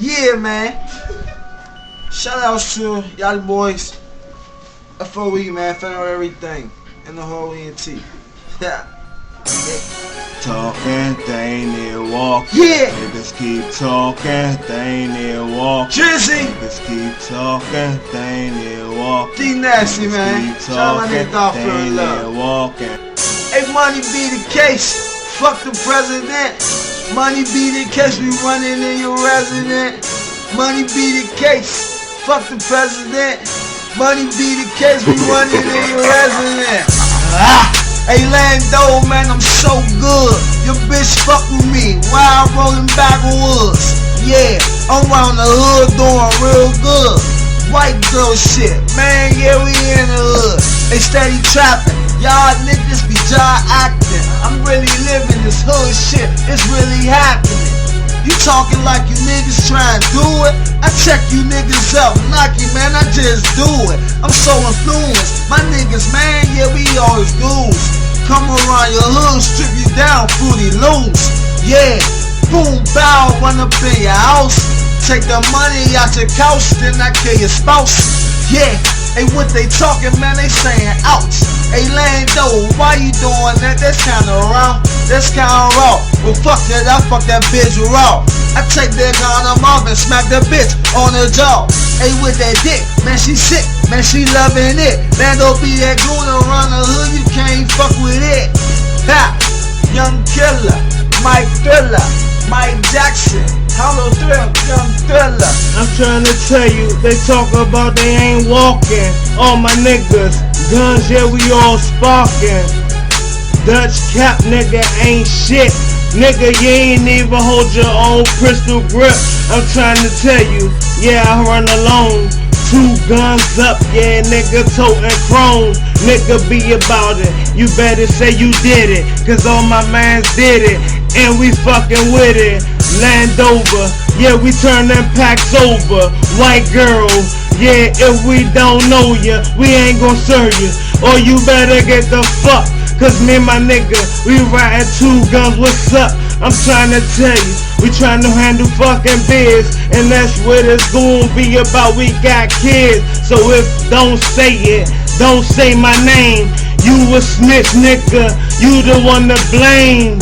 Yeah, man. Shout outs to y'all boys. FOE, man. Federal everything. And the whole ENT. Yeah. Talking, they ain't here walking. Yeah. Niggas keep talking, they ain't here walking. Drizzy. Niggas keep talking, they ain't here walking. D Nasty, man. Keep Shout out my talking, nigga Dolph they for ain't love. here walking. Hey, money be the case. Fuck the president. Money be the case. We running in your resident. Money be the case. Fuck the president. Money be the case. We running in your resident. Hey Lando, man, I'm so good. Your bitch fuck with me while I'm rolling backwoods. Yeah, I'm around the hood doing real good. White girl shit, man, yeah, we in the hood. They steady trapping, y'all niggas be jaw acting. I'm really living this hood shit, it's really happening. You talking like you niggas trying to do it? I check you niggas up, lucky man, I just do it. I'm so influenced, my niggas, man, yeah, we always goons. Come around your hood, strip you down, fruity loose. Yeah, boom, bow, run up in your house. Take the money out your couch, then I kill your spouse. Yeah, hey, what they talking, man, they saying ouch. Hey Lando, why you doing that? That's kinda raw, that's kinda raw. Well fuck that, I fuck that bitch raw. I take that condom off and smack the bitch on the jaw. Hey, with that dick, man, she sick, man, she loving it. Lando be that goon around the hood, you can't fuck with it. Ha! Young Killer, Mike Thriller, Mike Jackson, Hollow Thrill, Young Thriller. I'm trying to tell you, they talk about they ain't walking. All my niggas, guns, yeah, we all sparking. Dutch cap, nigga, ain't shit. Nigga, you ain't even hold your own crystal grip. I'm trying to tell you, yeah, I run alone. 2 guns up, yeah, nigga, toting chrome. Nigga, be about it. You better say you did it, cause all my mans did it, and we fucking with it. Landover, yeah, we turn them packs over. White girl, yeah, if we don't know ya, we ain't gon' serve you. Or you better get the fuck, cause me and my nigga, we riding 2 guns, what's up? I'm trying to tell you, we trying to handle fucking biz, and that's what it's gonna be about. We got kids, so if don't say it, don't say my name. You a snitch, nigga, you the one to blame.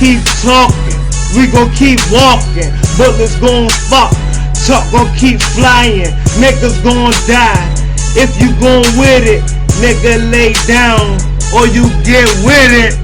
Keep talking, we gon' keep walking. Bullets gon' fuck, talk gon' keep flying. Niggas gon' die, if you gon' with it, nigga lay down, or you get with it.